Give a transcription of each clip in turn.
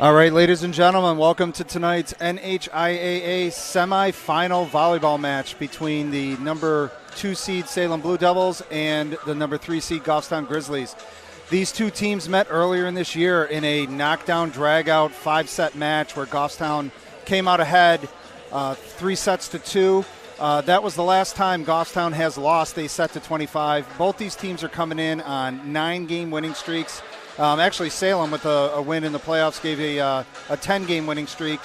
All right, ladies and gentlemen, welcome to tonight's NHIAA semifinal volleyball match between the number 2 seed Salem Blue Devils and the number 3 seed Goffstown Grizzlies. These two teams met earlier in this year in a knockdown, drag-out, 5-set match where Goffstown came out ahead 3-2. That was the last time Goffstown has lost a set to 25. Both these teams are coming in on 9-game winning streaks. Actually, Salem with a win in the playoffs gave a 10-game winning streak,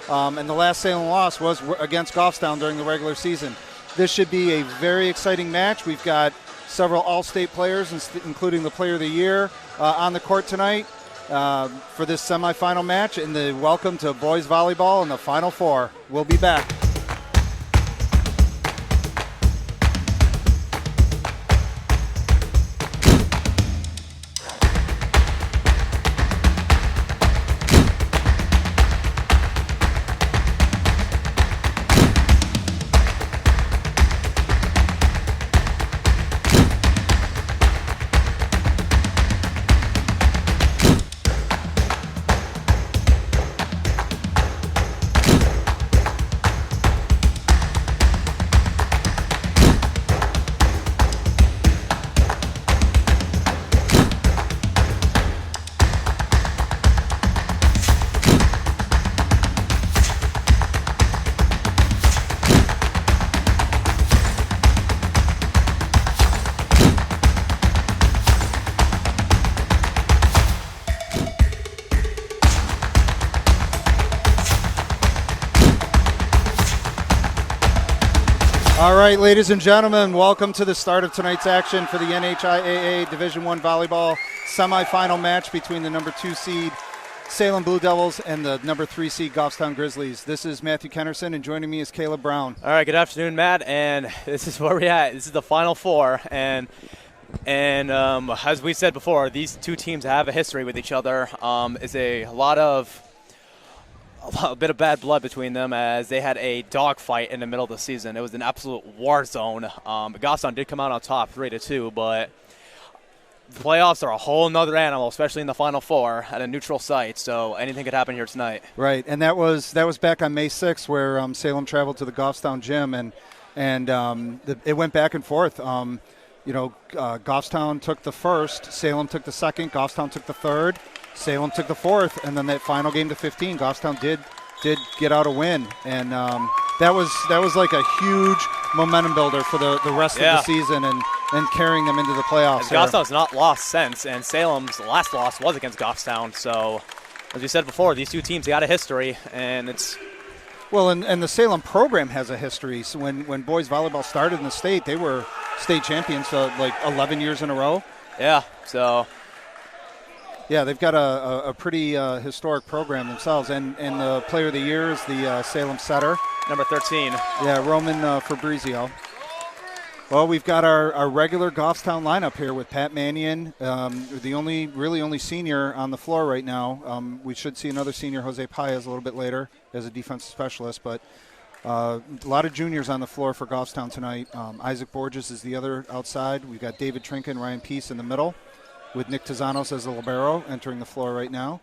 and the last Salem loss was against Goffstown during the regular season. This should be a very exciting match. We've got several All-State players, including the Player of the Year, on the court tonight for this semifinal match. And the welcome to boys volleyball in the Final Four. We'll be back. All right, ladies and gentlemen, welcome to the start of tonight's action for the NHIAA Division I volleyball semifinal match between the number 2 seed Salem Blue Devils and the number 3 seed Goffstown Grizzlies. This is Matthew Kennerson, and joining me is Caleb Brown. All right, good afternoon, Matt, and this is where we're at. This is the Final Four, and as we said before, these two teams have a history with each other. It's a bit of bad blood between them, as they had a dogfight in the middle of the season. It was an absolute war zone. Goffstown did come out on top 3-2, but the playoffs are a whole nother animal, especially in the Final Four at a neutral site. So anything could happen here tonight. Right, and that was back on May 6th, where Salem traveled to the Goffstown gym, and it went back and forth. Goffstown took the first, Salem took the second, Goffstown took the third, Salem took the fourth, and then that final game to 15, Goffstown did get out a win, and that was like a huge momentum builder for the rest of the season and carrying them into the playoffs. Goffstown's not lost since, and Salem's last loss was against Goffstown. So, as we said before, these two teams got a history, and it's well, and the Salem program has a history. So when boys volleyball started in the state, they were state champions like 11 years in a row. Yeah, so. Yeah, they've got a pretty historic program themselves, and the Player of the Year is the Salem setter. Number 13. Yeah, Roman Fabrizio. Well, we've got our regular Goffstown lineup here with Pat Mannion, the only senior on the floor right now. We should see another senior, Jose Paez, a little bit later as a defensive specialist, but a lot of juniors on the floor for Goffstown tonight. Isaac Borges is the other outside. We've got David Trinken and Ryan Peace in the middle, with Nick Tizanos as the libero entering the floor right now.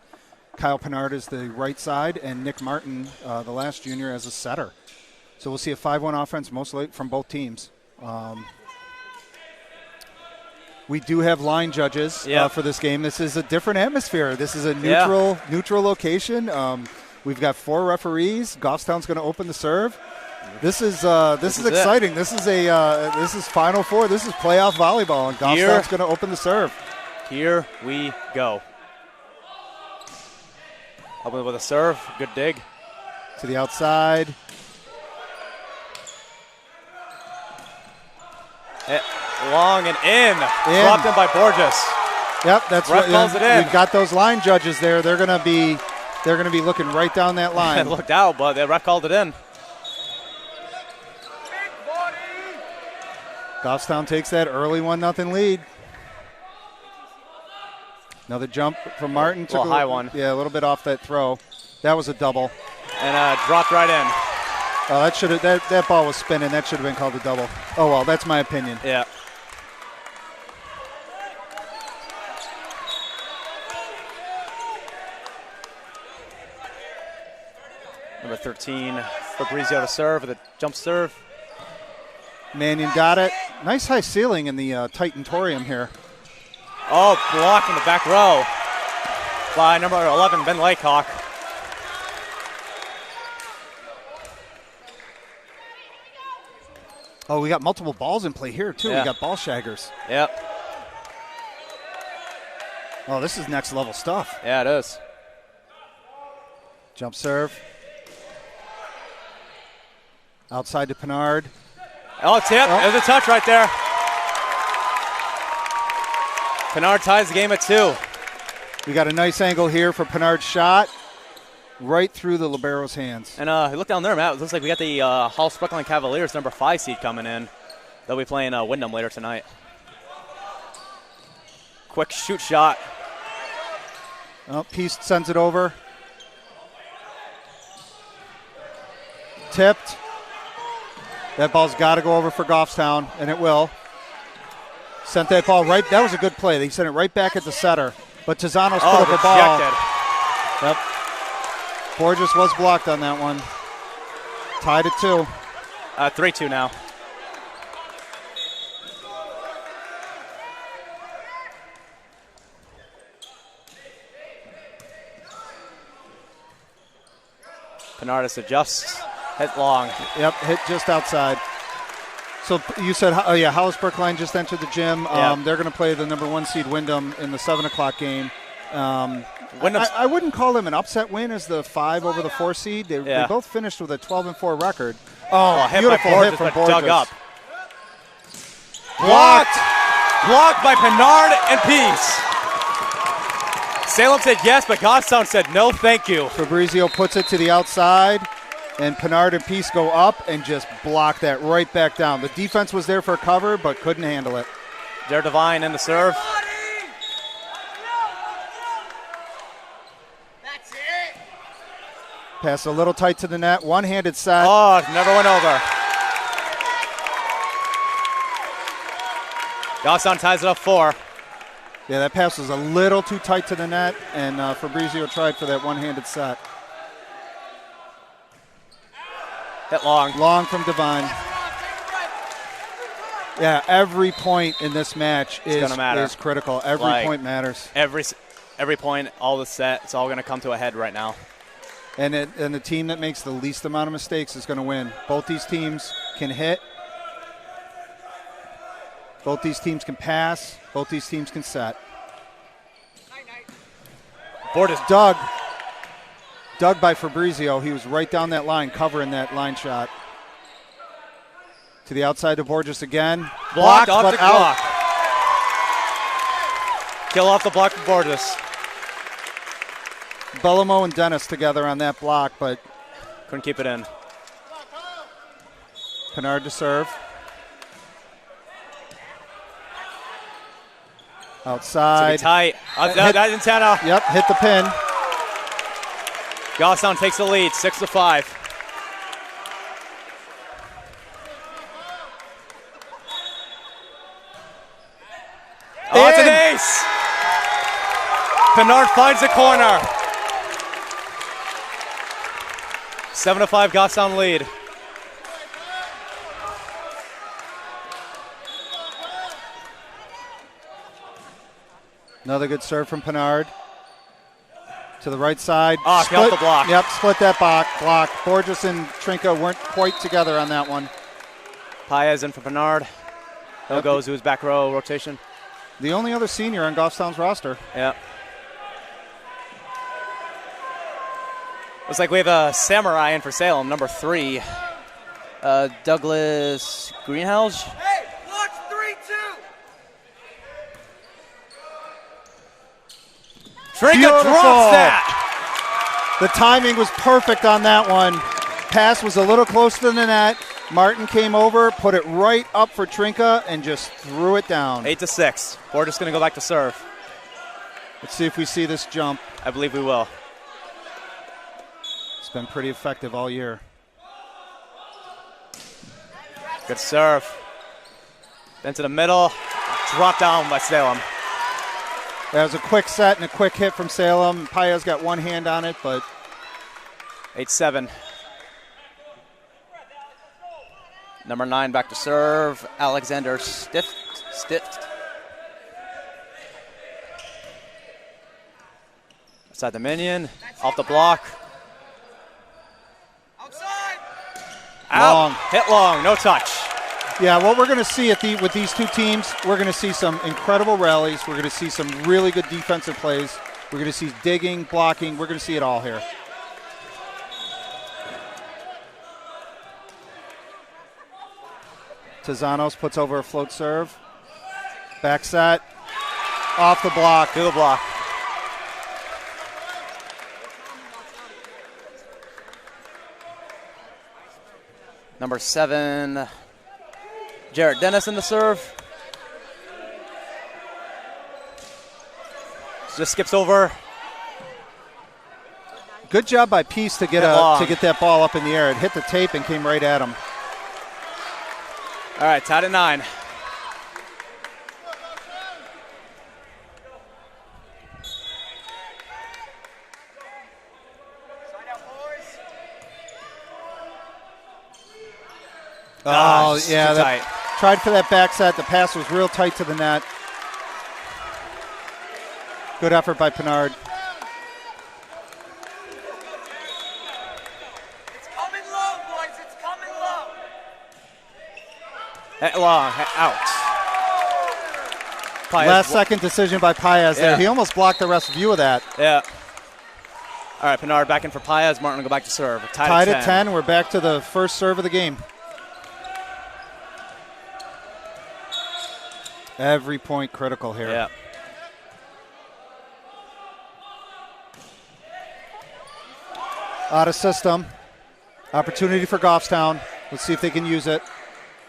Kyle Pinard is the right side, and Nick Martin, the last junior, as a setter. So we'll see a 5-1 offense mostly from both teams. We do have line judges for this game. This is a different atmosphere. This is a neutral location. We've got 4 referees. Goffstown's going to open the serve. This is exciting. This is Final Four. This is playoff volleyball, and Goffstown's going to open the serve. Here we go. Open with a serve. Good dig. To the outside. Long and in. Dropped in by Borges. Yep, that's Ref calls it in. We've got those line judges there. They're going to be looking right down that line. It looked out, but the ref called it in. Goffstown takes that early 1-0 lead. Another jump from Martin. A little high one. Yeah, a little bit off that throw. That was a double. And dropped right in. That ball was spinning. That should have been called a double. Oh, well, that's my opinion. Yeah. Number 13, Fabrizio to serve with a jump serve. Mannion got it. Nice high ceiling in the Titantorium here. Oh, block in the back row by number 11, Ben Laycock. Oh, we got multiple balls in play here, too. Yeah. We got ball shaggers. Yep. Oh, this is next level stuff. Yeah, it is. Jump serve. Outside to Pinard. Oh, tip. Oh. There's a touch right there. Pinard ties the game at 2. We got a nice angle here for Pinard's shot. Right through the libero's hands. And look down there, Matt. It looks like we got the Hall Sprickling Cavaliers number 5 seed coming in. They'll be playing Wyndham later tonight. Quick shoot shot. Oh, Peace sends it over. Tipped. That ball's got to go over for Goffstown, and it will. Sent that ball right. That was a good play. They sent it right back at the setter. But Tizanos put up a ball. Yep. Borges was blocked on that one. Tied at 2. 3-2 now. Pinardis adjusts. Hit long. Yep, hit just outside. So you said, Hollis Brookline just entered the gym. Yeah. They're going to play the number 1 seed Wyndham in the 7 o'clock game. I wouldn't call them an upset win as the 5 over the 4 seed. They both finished with a 12-4 record. Oh, beautiful hit from Borges. Dug up. Blocked. Blocked by Pinard and Peace. Salem said yes, but Goffstown said no, thank you. Fabrizio puts it to the outside, and Pinard and Peace go up and just block that right back down. The defense was there for cover, but couldn't handle it. Jared Devine in the serve. Pass a little tight to the net. One-handed set. Oh, never went over. Goffstown ties it up 4. Yeah, that pass was a little too tight to the net, and Fabrizio tried for that one-handed set. Hit long. Long from Devine. Yeah, every point in this match is critical. Every point matters. Every point, all the set, it's all going to come to a head right now. And the team that makes the least amount of mistakes is going to win. Both these teams can hit. Both these teams can pass. Both these teams can set. Borges dug by Fabrizio. He was right down that line, covering that line shot. To the outside to Borges again. Blocked off but the out. block. Kill off the block from Borges. Bellamo and Dennis together on that block, but couldn't keep it in. Pinard to serve. Outside. Tight. That antenna. Yep, hit the pin. Goffstown takes the lead, 6-5. Oh, it's an ace! Pinard finds the corner. 7-5 Goffstown lead. Another good serve from Pinard. To the right side. Oh, split the block. Yep, split that block. Borges and Trinka weren't quite together on that one. Paez in for Pinard. He'll go to his back row rotation. The only other senior on Goffstown's roster. Yeah. Looks like we have a samurai in for Salem, number 3. Douglas Greenhouse. Hey, watch 3-2. Trinka drops that. The timing was perfect on that one. Pass was a little close to the net. Martin came over, put it right up for Trinka, and just threw it down. 8-6. Borges going to go back to serve. Let's see if we see this jump. I believe we will. It's been pretty effective all year. Good serve. Then to the middle. Drop down by Salem. That was a quick set and a quick hit from Salem. Paez got one hand on it, but 8-7. Number 9 back to serve. Alexander Stift. Outside the minion. Off the block. Outside. Out. Long. Hit long. No touch. Yeah, what we're going to see with these two teams, we're going to see some incredible rallies. We're going to see some really good defensive plays. We're going to see digging, blocking. We're going to see it all here. Tezanos puts over a float serve. Back set. Off the block. To the block. Number 7, Jarrett Dennis in the serve. Just skips over. Good job by Peace to get that ball up in the air. It hit the tape and came right at him. All right, tied at 9. Oh, just yeah. too tight. Tried for that back set. The pass was real tight to the net. Good effort by Pinard. It's coming low, boys. It's coming low. Hit long. Out. Last second decision by Paez there. Yeah. He almost blocked the rest view of that. Yeah. All right, Pinard back in for Paez. Martin will go back to serve. Tied at 10. We're back to the first serve of the game. Every point critical here. Yeah. Out of system. Opportunity for Goffstown. Let's see if they can use it.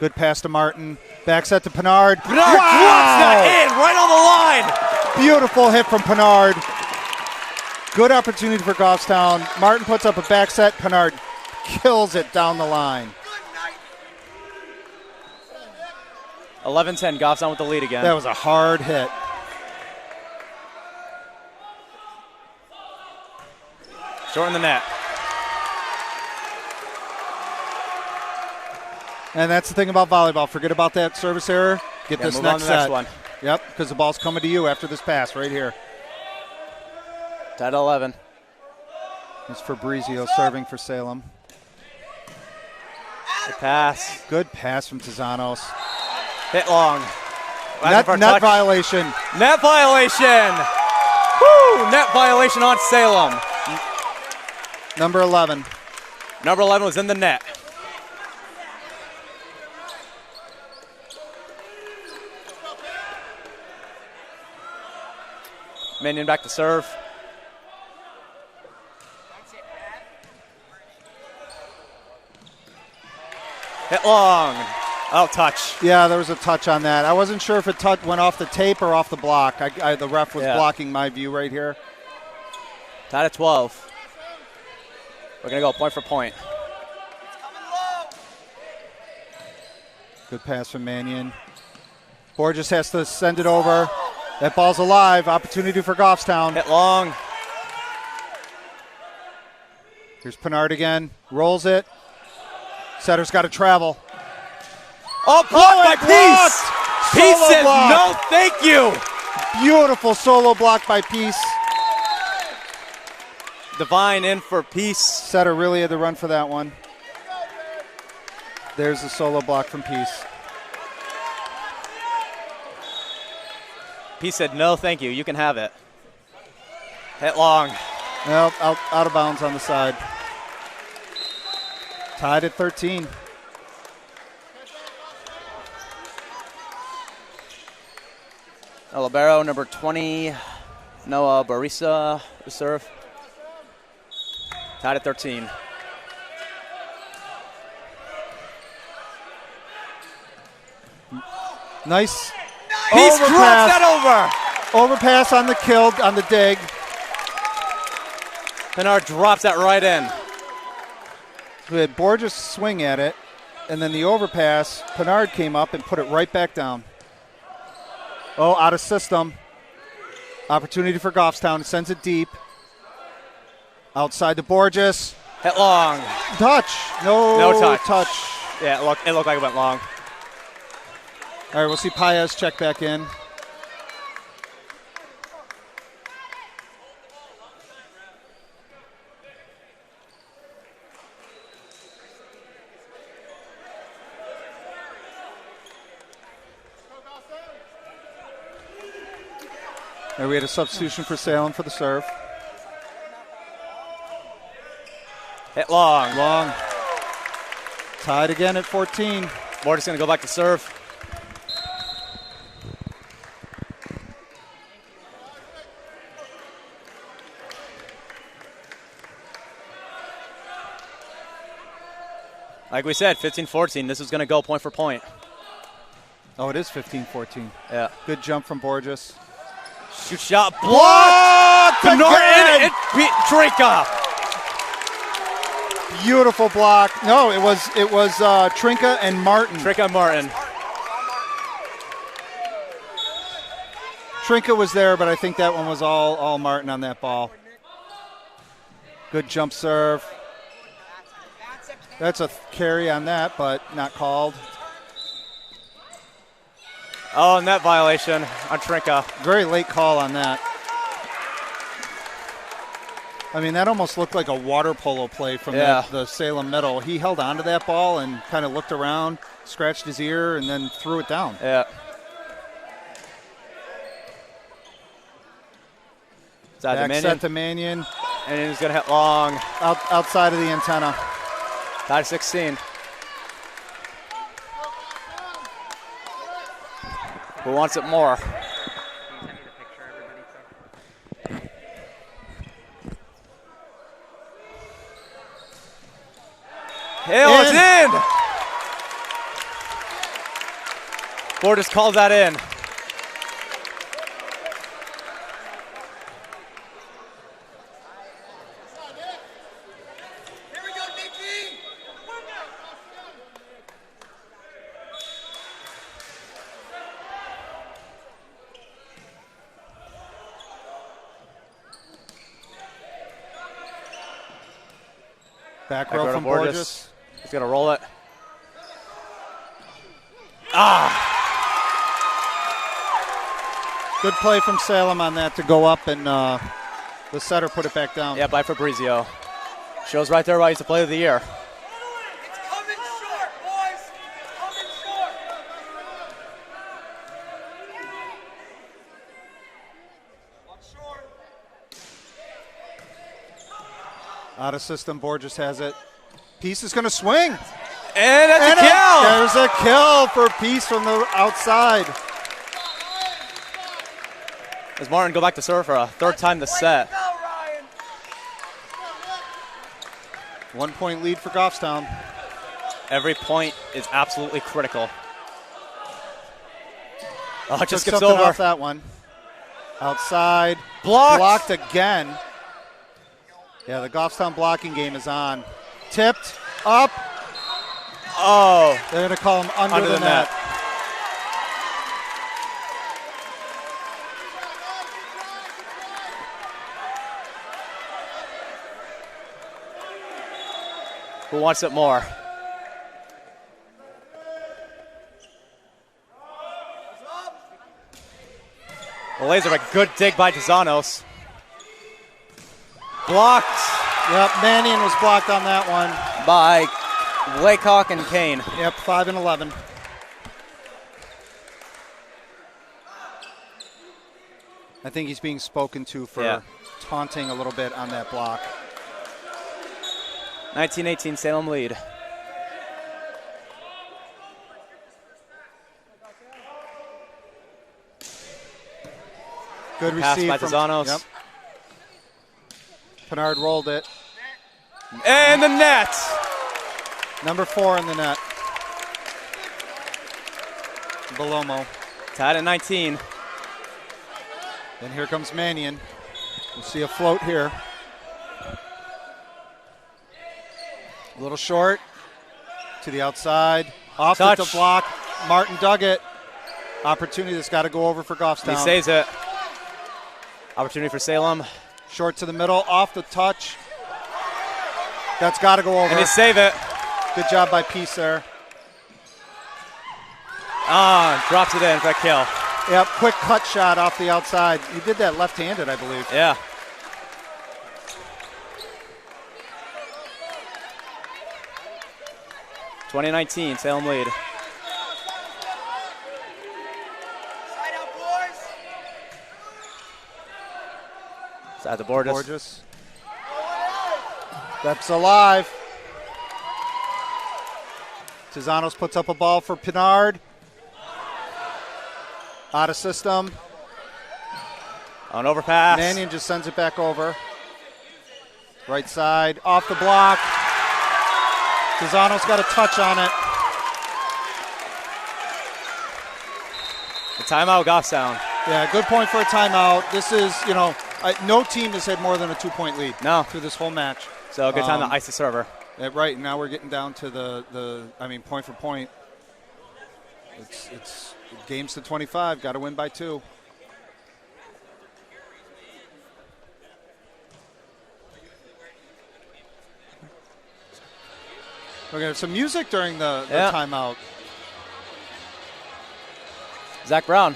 Good pass to Martin. Back set to Pinard. Pinard drops that in right on the line. Beautiful hit from Pinard. Good opportunity for Goffstown. Martin puts up a back set. Pinard kills it down the line. 11-10. Goffstown with the lead again. That was a hard hit. Short in the net. And that's the thing about volleyball. Forget about that service error. Get this move next on to the set. next one. Yep, because the ball's coming to you after this pass right here. Tied at 11. It's Fabrizio serving for Salem. Good pass. Good pass from Tezanos. Hit long. Net violation. Net violation. Woo! Net violation on Salem. Number 11. Number 11 was in the net. Minion back to serve. Hit long. Oh, touch. Yeah, there was a touch on that. I wasn't sure if it went off the tape or off the block. The ref was blocking my view right here. Tied at 12. We're going to go point for point. Good pass from Mannion. Borges has to send it over. That ball's alive. Opportunity for Goffstown. Hit long. Here's Pinard again. Rolls it. Setter's got to travel. Oh, blocked by Peace. Peace says no, thank you. Beautiful solo block by Peace. Divine in for Peace. Setter really had to run for that one. There's the solo block from Peace. Peace said no, thank you. You can have it. Hit long. Nope, out of bounds on the side. Tied at 13. Libero, number 20, Noah Barisa, to serve. Tied at 13. Nice. Peace drops that over. Overpass on the kill, on the dig. Pinard drops that right in. We had Borges swing at it, and then the overpass, Pinard came up and put it right back down. Oh, out of system. Opportunity for Goffstown. Sends it deep. Outside to Borges. Hit long. Touch. No touch. touch. Yeah, it looked like it went long. All right, we'll see Paez check back in. There we had a substitution for Salem for the serve. Hit long. Long. Tied again at 14. Borges going to go back to serve. Like we said, 15-14. This is going to go point for point. Oh, it is 15-14. Yeah. Good jump from Borges. Shoot shot blocked. Blocked Norton again! and beat Trinka. Beautiful block. No, it was Trinka and Martin. Trinka and Martin. Trinka was there, but I think that one was all Martin on that ball. Good jump serve. That's a carry on that, but not called. Oh, net violation on Trinka. Very late call on that. I mean, that almost looked like a water polo play from the Salem middle. He held onto that ball and kind of looked around, scratched his ear, and then threw it down. Yeah. Back set to Mannion. And he's going to hit long. Outside of the antenna. Tied 16. Who wants it more? Hill is in! Borges calls that in. Here we go, Nikki. Back row from Borges. He's going to roll it. Good play from Salem on that to go up, and the setter put it back down. Yeah, by Fabrizio. Shows right there why he's the player of the year. It's coming short, boys. It's coming short. One short. Out of system, Borges has it. Peace is going to swing. And that's a kill! There's a kill for Peace from the outside. Does Martin go back to serve for a third time this set? Go, Ryan. 1 point lead for Goffstown. Every point is absolutely critical. Oh, it just Took gets something over. off that one. Outside. Blocked. Blocked again. Yeah, the Goffstown blocking game is on. Tipped. Up. Oh. They're going to call him under the net. Who wants it more? The laser, a good dig by Tizanos. Blocked Yep, Mannion was blocked on that one. by Laycock and Kane. Yep, 5 and 11. I think he's being spoken to for taunting a little bit on that block. 19-18 Salem lead. Good Pass receive by from Tizanos. Yep. Pinard rolled it. And the net. Number 4 in the net. Belomo. Tied at 19. Then here comes Mannion. We'll see a float here. A little short to the outside. Off Touch. the block. Martin dug it. Opportunity that's got to go over for Goffstown. He saves it. Opportunity for Salem. Short to the middle. Off the touch. That's got to go over. And they save it. Good job by Peace there. Drops it in for a kill. Yep, quick cut shot off the outside. He did that left-handed, I believe. Yeah. (2019) Salem lead. Side out, boys. Side the Borges. Borges. That's alive. Tizanos puts up a ball for Pinard. Out of system. On overpass. Mannion just sends it back over. Right side, off the block. Tizanos got a touch on it. The timeout, Goffstown. Yeah, good point for a timeout. This is, no team has had more than a 2-point lead. No. Through this whole match. So good time to ice the server. Right, now we're getting down to the point for point. It's games to 25, got to win by 2. We're going to have some music during the timeout. Zach Brown.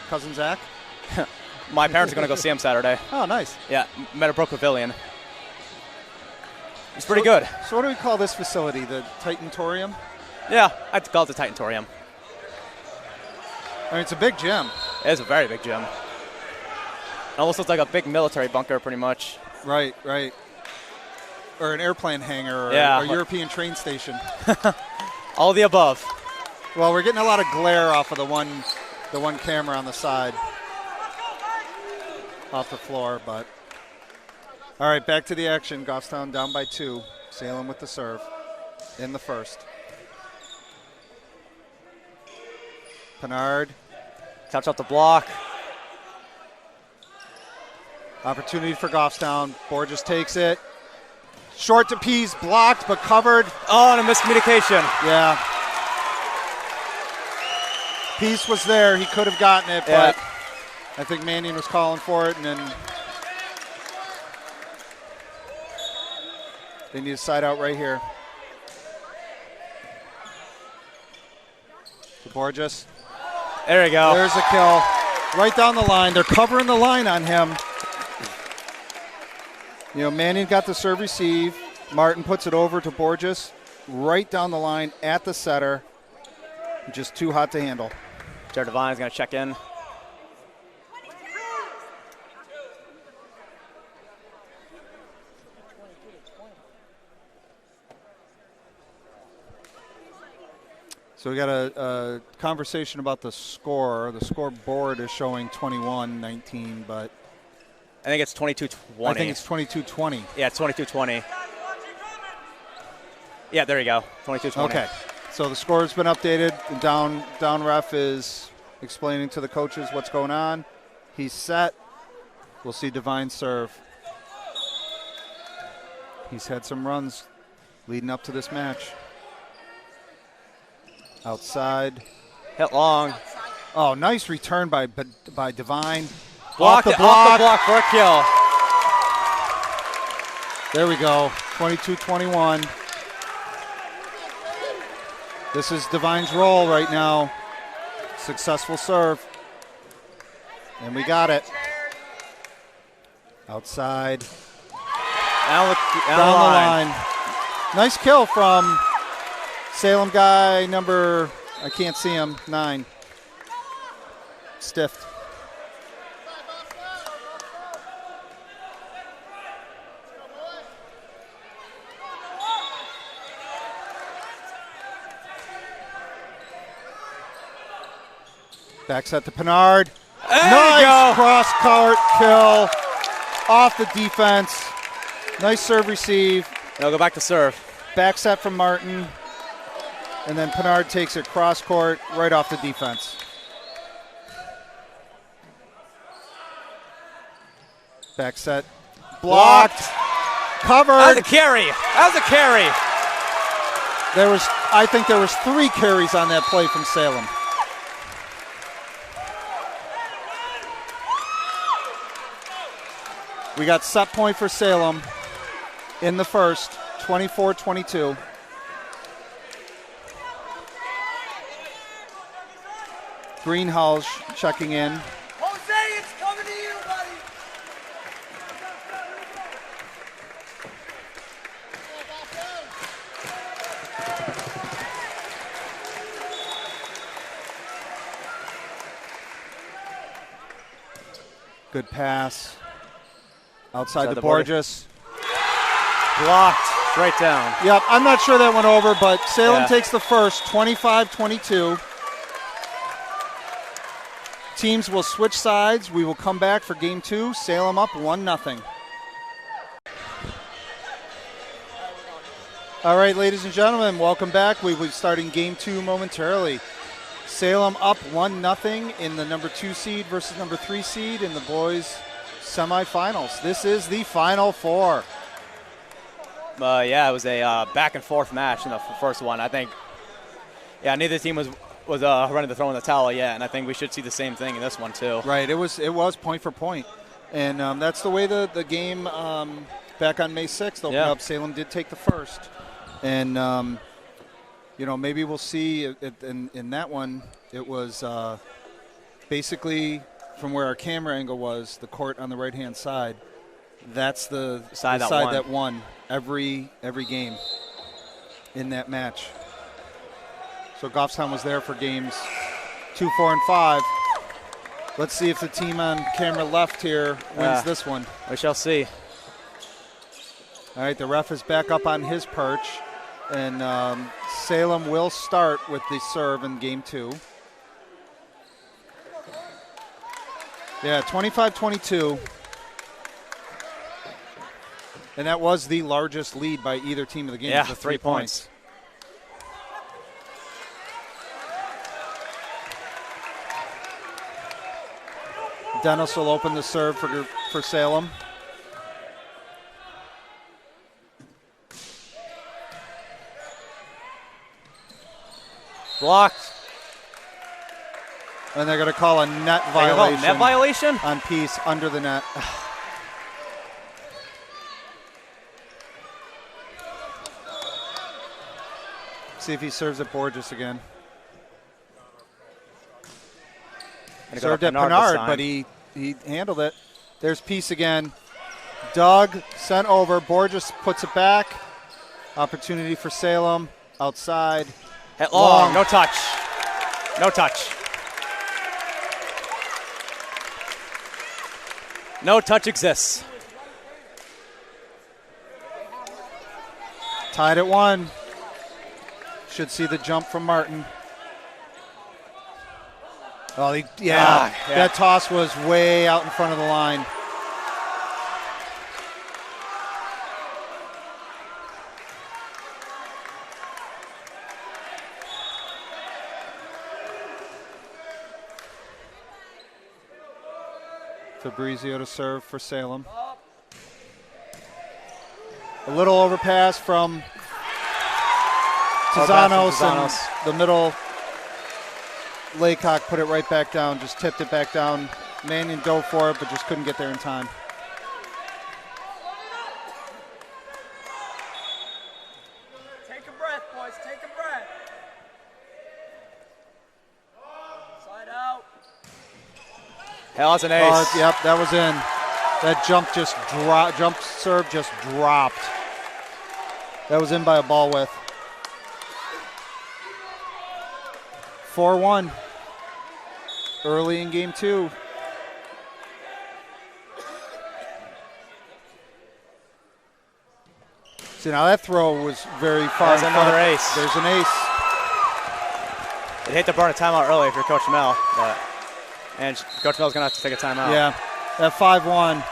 Cousin Zach? My parents are going to go see him Saturday. Oh, nice. Yeah, Meadowbrook Pavilion. It's pretty good. So what do we call this facility? The Titanitorium? Yeah, I'd call it the Titanitorium. I mean, it's a big gym. It is a very big gym. It almost looks like a big military bunker, pretty much. Right. Or an airplane hangar or a European train station. All of the above. Well, we're getting a lot of glare off of the one camera on the side. Off the floor, but all right, back to the action. Goffstown down by 2. Salem with the serve in the first. Pinard. Touch off the block. Opportunity for Goffstown. Borges takes it. Short to Pease, blocked but covered. Oh, and a miscommunication. Yeah. Pease was there. He could have gotten it, but I think Mannion was calling for it, and then they need a side out right here. To Borges. There you go. There's a kill. Right down the line. They're covering the line on him. Mannion got the serve receive. Martin puts it over to Borges. Right down the line at the setter. Just too hot to handle. Jared Devine's going to check in. So we got a conversation about the score. The scoreboard is showing 21-19, but I think it's 22-20. I think it's 22-20. Yeah, it's 22-20. Yeah, there you go. 22-20. Okay. So the score's been updated. The down ref is explaining to the coaches what's going on. He's set. We'll see Devine serve. He's had some runs leading up to this match. Outside. Hit long. Oh, nice return by Devine. Blocked off the block for a kill. There we go. 22-21. This is Devine's roll right now. Successful serve. And we got it. Outside. Down the line. Nice kill from Salem guy number, I can't see him, 9. Stiffed. Back set to Pinard. Nice cross-court kill off the defense. Nice serve receive. They'll go back to serve. Back set from Martin. And then Pinard takes it cross-court right off the defense. Back set. Blocked. Covered. That was a carry. I think there was 3 carries on that play from Salem. We got set point for Salem in the first, 24-22. Greenhalgh checking in. Jose, it's coming to you, buddy. Good pass. Outside the Borges. Blocked. Right down. Yep, I'm not sure that went over, but Salem takes the first, 25-22. Teams will switch sides. We will come back for game 2. Salem up 1-0. All right, ladies and gentlemen, welcome back. We will be starting game 2 momentarily. Salem up 1-0 in the number 2 seed versus number 3 seed in the boys semifinals. This is the Final Four. It was a back and forth match in the first one. I think, neither team was ready to throw in the towel yet, and I think we should see the same thing in this one too. Right, it was point for point, and that's the way the game back on May 6th opened up. Salem did take the first, and maybe we'll see in that one. It was basically from where our camera angle was, the court on the right-hand side. That's the side that won every game in that match. So Goffstown was there for games 2, 4, and 5. Let's see if the team on camera left here wins this one. We shall see. All right, the ref is back up on his perch, and Salem will start with the serve in game 2. Yeah, 25-22. And that was the largest lead by either team of the game. Yeah, the 3 points. Dennis will open the serve for Salem. Blocked. And they're going to call a net violation. Net violation? On Peace under the net. See if he serves at Borges again. Served at Pinard, but he handled it. There's Peace again. Doug sent over. Borges puts it back. Opportunity for Salem. Outside. Hit long. No touch. No touch. No touch exists. Tied at 1. Should see the jump from Martin. Oh, that toss was way out in front of the line. Fabrizio to serve for Salem. A little overpass from Tizanos, and the middle. Laycock put it right back down, just tipped it back down. Mannion dove for it, but just couldn't get there in time. Take a breath, boys. Take a breath. Side out. Hell, that's an ace. Yep, that was in. That jump serve just dropped. That was in by a ball width. 4-1. Early in game 2. See, now that throw was very far. That's another ace. There's an ace. It hate to burn a timeout early if you're Coach Mel. And Coach Mel's going to have to take a timeout. Yeah, that 5-1.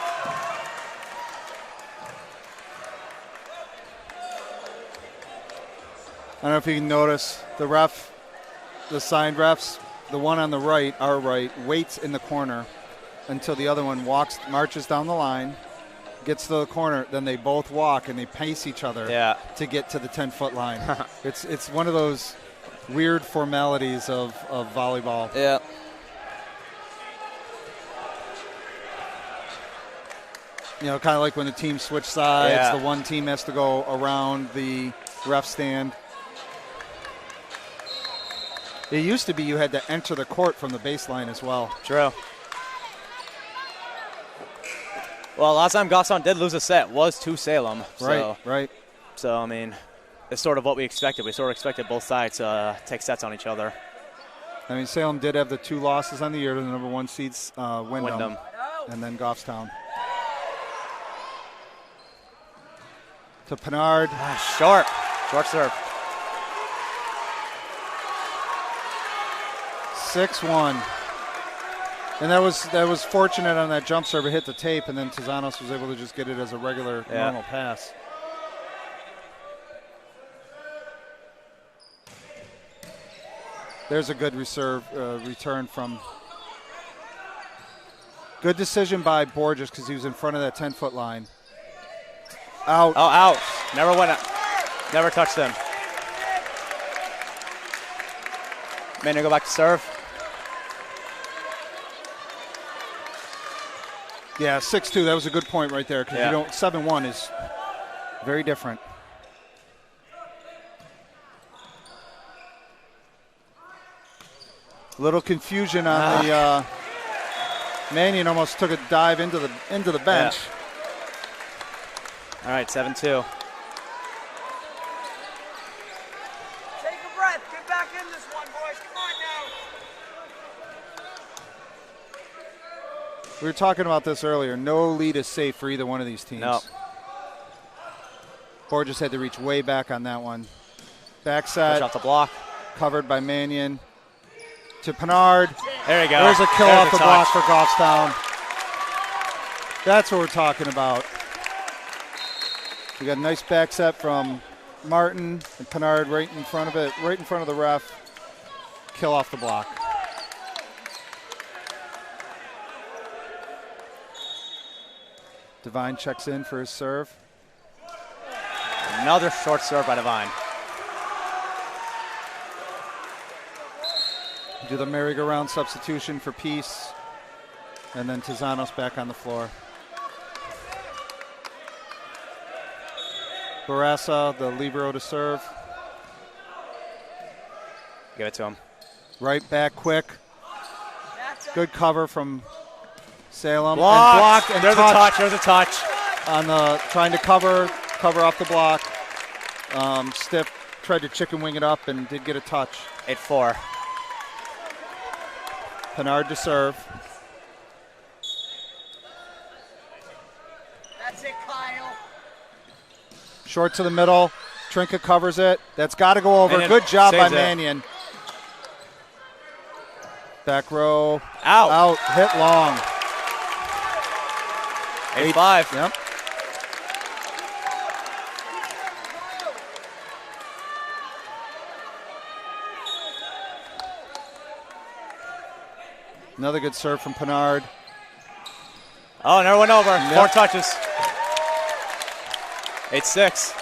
I don't know if you can notice the signed refs, the one on the right, our right, waits in the corner until the other one marches down the line, gets to the corner, then they both walk and they pace each other to get to the 10-foot line. It's one of those weird formalities of volleyball. Yeah. Kind of like when the teams switch sides, the one team has to go around the ref stand. It used to be you had to enter the court from the baseline as well. True. Well, last time Goffstown did lose a set was to Salem. Right. So, I mean, it's sort of what we expected. We sort of expected both sides to take sets on each other. I mean, Salem did have the 2 losses on the year to the number 1 seeds, Wyndham, and then Goffstown. To Pinard. Short serve. 6-1. And that was fortunate on that jump serve. It hit the tape, and then Tezanos was able to just get it as a regular, normal pass. There's a good return from. Good decision by Borges because he was in front of that 10-foot line. Out. Oh, out. Never went up. Never touched him. Manny go back to serve. Yeah, 6-2. That was a good point right there because 7-1 is very different. Little confusion on the Mannion almost took a dive into the bench. Yeah. All right, 7-2. Take a breath. Get back in this one, boys. Come on now. We were talking about this earlier. No lead is safe for either one of these teams. No. Borges had to reach way back on that one. Back set. Push off the block. Covered by Mannion. To Pinard. There you go. There's a kill off the touch. block for Goffstown. That's what we're talking about. We got a nice back set from Martin and Pinard right in front of it, right in front of the ref. Kill off the block. Devine checks in for his serve. Another short serve by Devine. Do the merry-go-round substitution for Peace. And then Tezanos back on the floor. Barassa, the libero to serve. Give it to him. Right back quick. Good cover from Salem. Blocked. And blocked and There's touch. There's a touch. On the trying to cover off the block. Stiff tried to chicken wing it up and did get a touch. 8-4. Pinard to serve. That's it, Kyle. Short to the middle. Trinka covers it. That's got to go over. Mannion Good job by saves it. Mannion. Back row. Out. Out. Hit long. 8-5. Yep. Another good serve from Pinard. Oh, never went over. Yep. 4 touches. 8-6.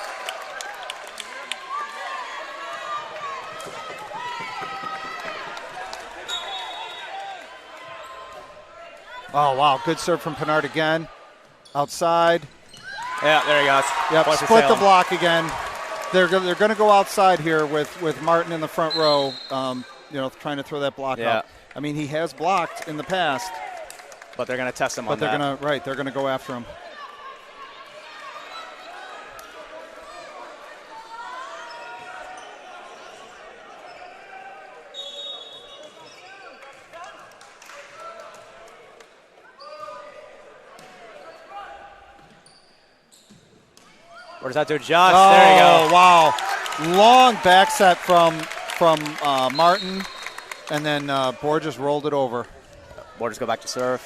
Oh, wow. Good serve from Pinard again. Outside. Yeah, there he goes. Yep, Point for split the Salem. block again. They're going to go outside here with Martin in the front row, trying to throw that block up. I mean, he has blocked in the past. But they're going to test him on But they're that. going to go after him. What does that do? Just there you go. Oh, wow. Long back set from Martin, and then Borges rolled it over. Borges go back to serve.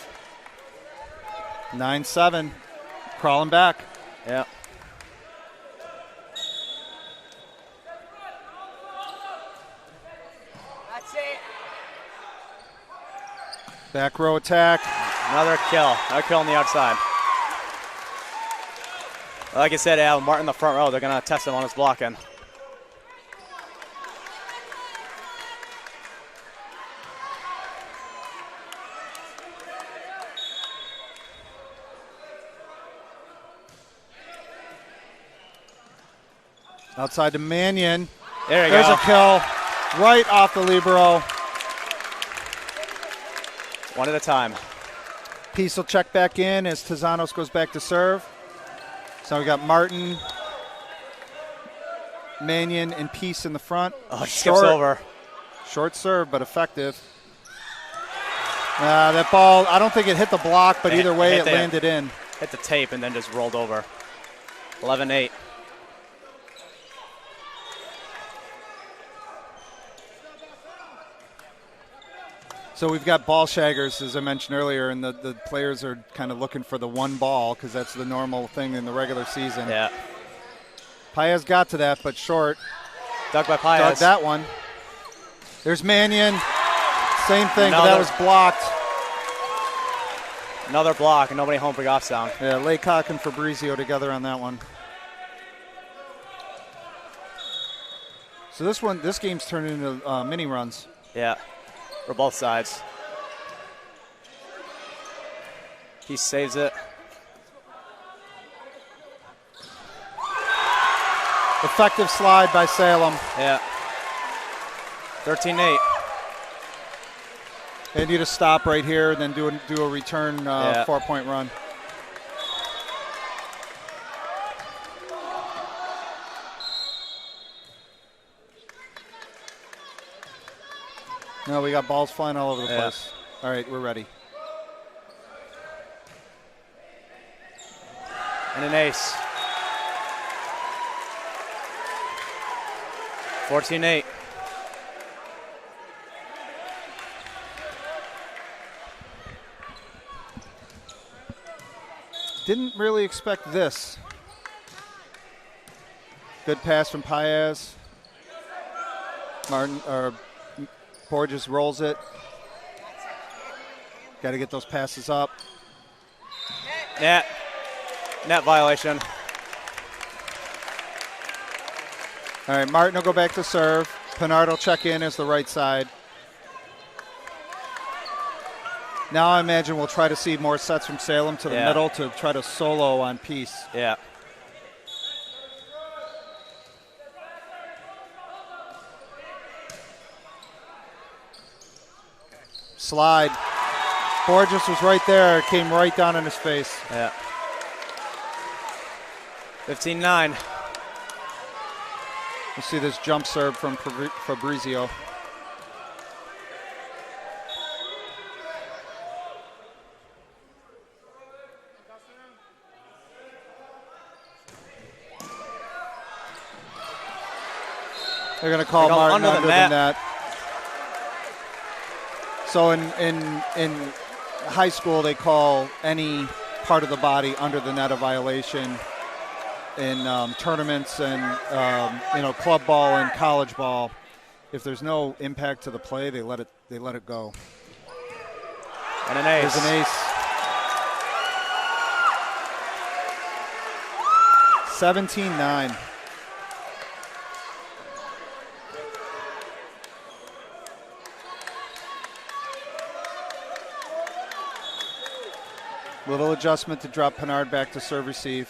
9-7. Crawling back. Yeah. That's it. Back row attack. Another kill. Another kill on the outside. Like I said, Martin in the front row, they're going to test him on his blocking. Outside to Mannion. There you There's go. a kill. right off the libero. One at a time. Peace will check back in as Tezanos goes back to serve. So we got Martin, Mannion, and Peace in the front. Oh, it skips over. Short serve, but effective. That ball, I don't think it hit the block, but either way, it landed in. Hit the tape and then just rolled over. 11-8. So we've got ball shaggers, as I mentioned earlier, and the players are kind of looking for the one ball because that's the normal thing in the regular season. Yeah. Paez got to that, but short. Dug by Paez. Dug that one. There's Mannion. Same thing, but that was blocked. Another block, and nobody home for Goffstown. Yeah, Laycock and Fabrizio together on that one. So this game's turned into mini runs. Yeah, for both sides. He saves it. Effective slide by Salem. Yeah. 13-8. They need to stop right here and then do a return 4-point run. No, we got balls flying all over the place. All right, we're ready. And an ace. 14-8. Didn't really expect this. Good pass from Paez. Borges rolls it. Got to get those passes up. Net violation. All right, Martin will go back to serve. Pinard will check in as the right side. Now I imagine we'll try to see more sets from Salem to the middle to try to solo on Peace. Yeah. Slide. Borges was right there. Came right down in his face. Yeah. 15-9. We'll see this jump serve from Fabrizio. They're going to call Martin under the net. So in high school, they call any part of the body under the net a violation. In tournaments and club ball and college ball, if there's no impact to the play, they let it go. And an ace. There's an ace. 17-9. Little adjustment to drop Pinard back to serve receive.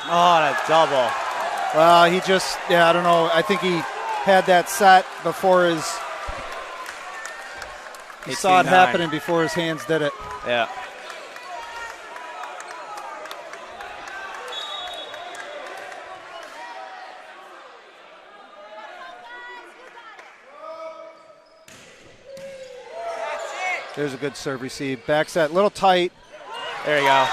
Oh, and a double. Well, he just, I don't know. I think he had that set before he saw it happening before his hands did it. Yeah. There's a good serve receive. Back set, little tight. There you go.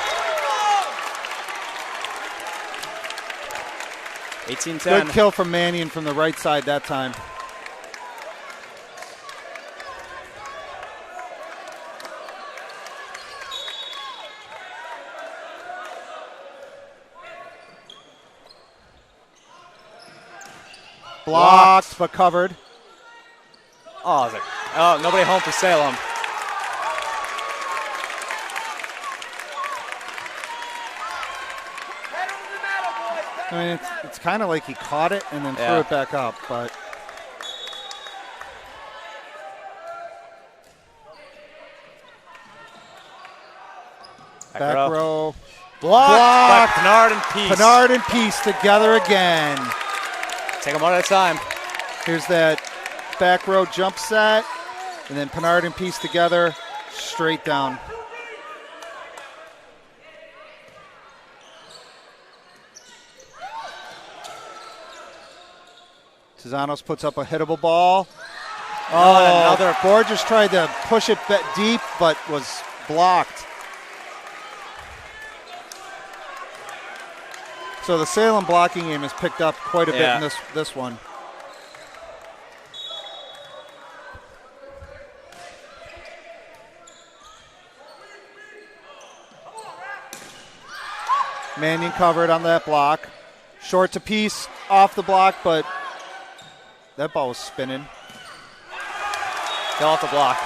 18-10. Good kill from Mannion from the right side that time. Blocked, but covered. Oh, nobody home for Salem. I mean, it's kind of like he caught it and then threw it back up, but back row. Blocked by Pinard and Peace. Pinard and Peace together again. Take them one at a time. Here's that back row jump set, and then Pinard and Peace together, straight down. Tizanos puts up a hittable ball. Oh, another. Borges tried to push it deep, but was blocked. So the Salem blocking game has picked up quite a bit in this one. Mannion covered on that block. Short to Peace, off the block, but that ball was spinning. Fell off the block.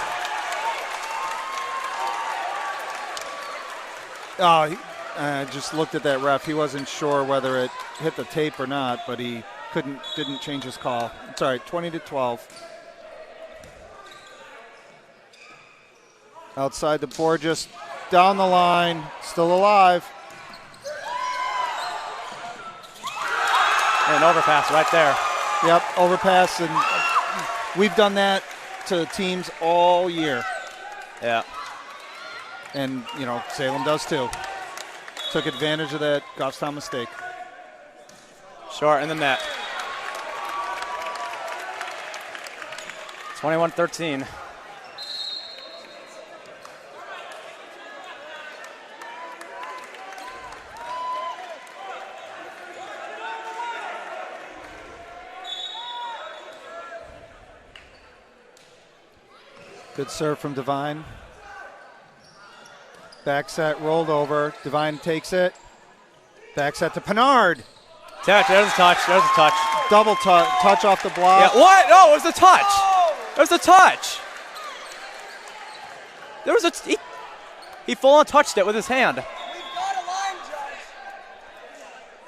Oh, I just looked at that ref. He wasn't sure whether it hit the tape or not, but he didn't change his call. It's all right, 20-12. Outside the board, just down the line, still alive. And overpass right there. Yep, overpass, and we've done that to teams all year. Yeah. And, Salem does too. Took advantage of that Goffstown mistake. Short in the net. 21-13. Good serve from Devine. Back set rolled over. Devine takes it. Back set to Pinard. Touch. There's a touch. Double touch off the block. Yeah, what? No, it was a touch. It was a touch. There was he full on touched it with his hand. We've got a line, Judge.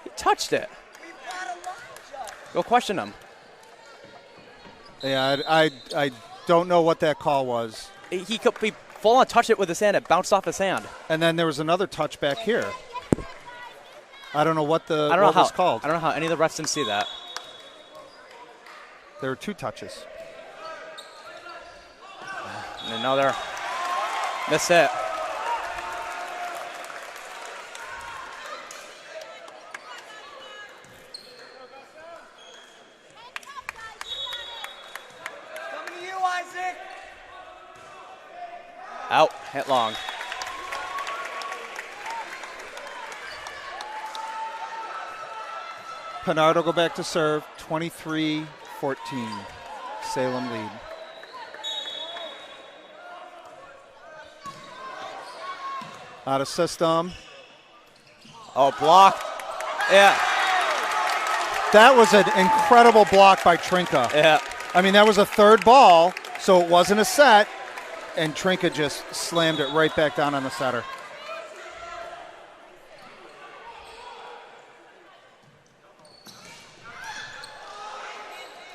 He touched it. We've got a line, Judge. Go question him. Yeah, I don't know what that call was. He full on touched it with his hand. It bounced off his hand. And then there was another touch back here. I don't know what was called. I don't know how any of the refs didn't see that. There were two touches. And another miss hit. Coming to you, Isaac. Out, hit long. Pinard will go back to serve. 23-14. Salem lead. Out of system. Oh, block. Yeah. That was an incredible block by Trinka. Yeah. I mean, that was a third ball, so it wasn't a set, and Trinka just slammed it right back down on the setter.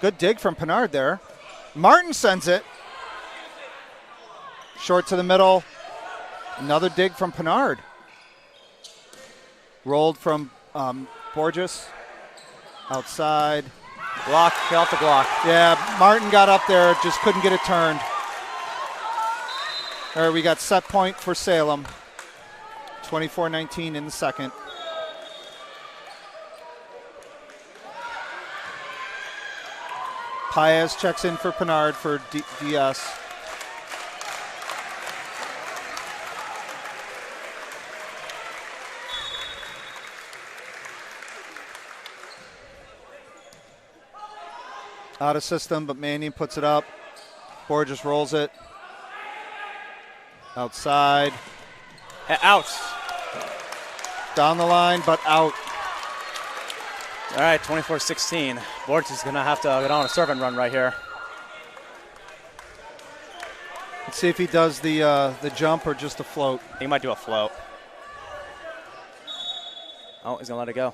Good dig from Pinard there. Martin sends it. Short to the middle. Another dig from Pinard. Rolled from Borges. Outside. Block, get off the block. Yeah, Martin got up there, just couldn't get it turned. All right, we got set point for Salem. 24-19 in the second. Paez checks in for Pinard for DS. Out of system, but Mannion puts it up. Borges rolls it. Outside. Out. Down the line, but out. All right, 24-16. Borges is going to have to get on a serving run right here. Let's see if he does the jump or just a float. He might do a float. Oh, he's going to let it go.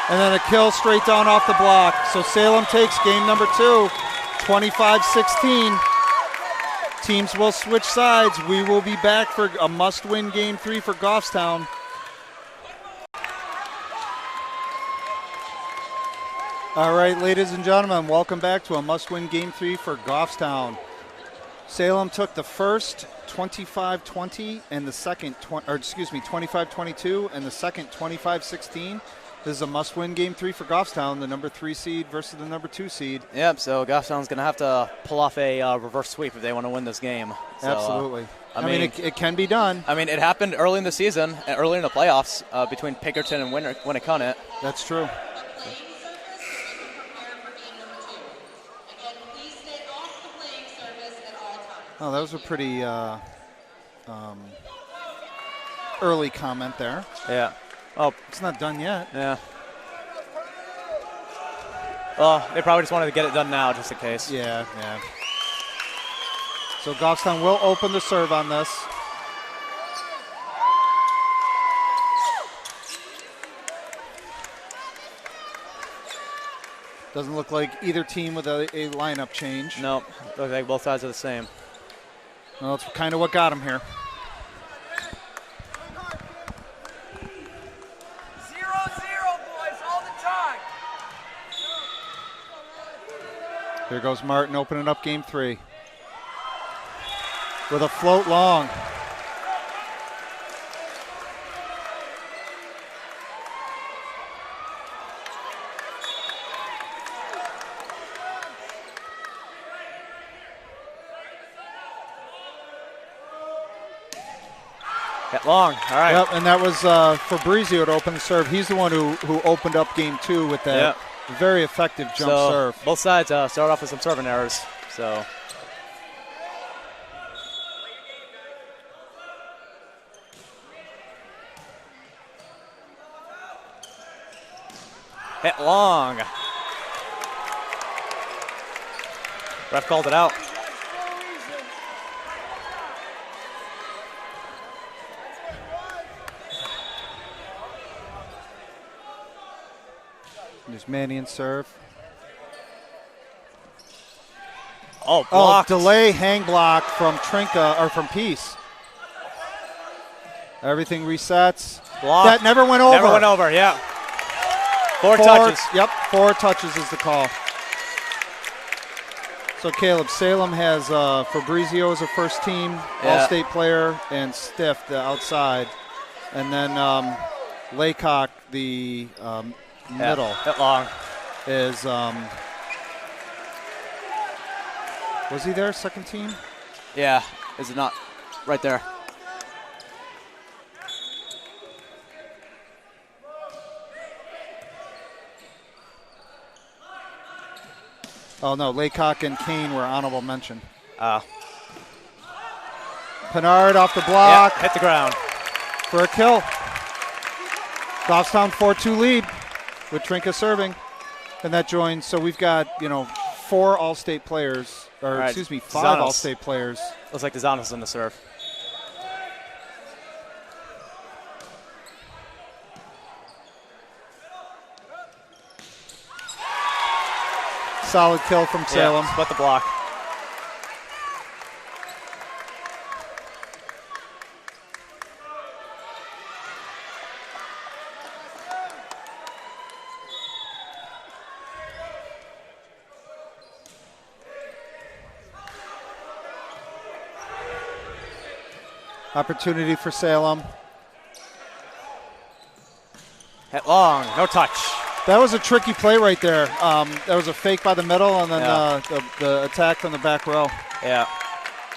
And then a kill straight down off the block. So Salem takes game number 2, 25-16. teams will switch sides. We will be back for a must-win Game 3 for Goffstown. All right, ladies and gentlemen, welcome back to a must-win Game 3 for Goffstown. Salem took the first 25-20 and the second, 25-22 and the second 25-16. This is a must-win Game 3 for Goffstown, the number 3 seed versus the number 2 seed. Yep, so Goffstown's going to have to pull off a reverse sweep if they want to win this game. So, Absolutely. I mean it can be done. I mean, it happened early in the season, early in the playoffs, between Pinkerton and Winnicott. That's true. Oh, that was a pretty early comment there. Yeah. Oh, it's not done yet. Yeah. Well, they probably just wanted to get it done now, just in case. Yeah. So Goffstown will open the serve on this. Doesn't look like either team with a lineup change. Nope. Looks like both sides are the same. Well, that's kind of what got him here. 0-0, boys, all the time. Here goes Martin opening up Game 3. With a float long. Long. All right. Yep, and that was Fabrizio to open the serve. He's the one who opened up Game 2 with that very effective jump serve. Both sides start off with some serving errors. So. Hit long. Ref called it out. There's Mannion serve. Oh, blocked. Delay hang block from Trinka, or from Peace. Everything resets. Blocked. That never went over. Never went over, yeah. Four touches. Yep, 4 touches is the call. So Caleb, Salem has Fabrizio as a first team All-State player and Stiff, the outside. And then Laycock, the middle. Hit long. Is was he there, second team? Yeah, is it not? Right there. Oh, no, Laycock and Kane were honorable mention. Oh. Pinard off the block. Yeah, hit the ground. For a kill. Goffstown 4-2 lead with Trinka serving. And that joins, so we've got, 4 All-State players, or right, 5 Zanos. All-State players. Looks like DeZano's in the serve. Solid kill from Salem. Yeah, split the block. Opportunity for Salem. Hit long, no touch. That was a tricky play right there. That was a fake by the middle, and then the attack from the back row. Yeah.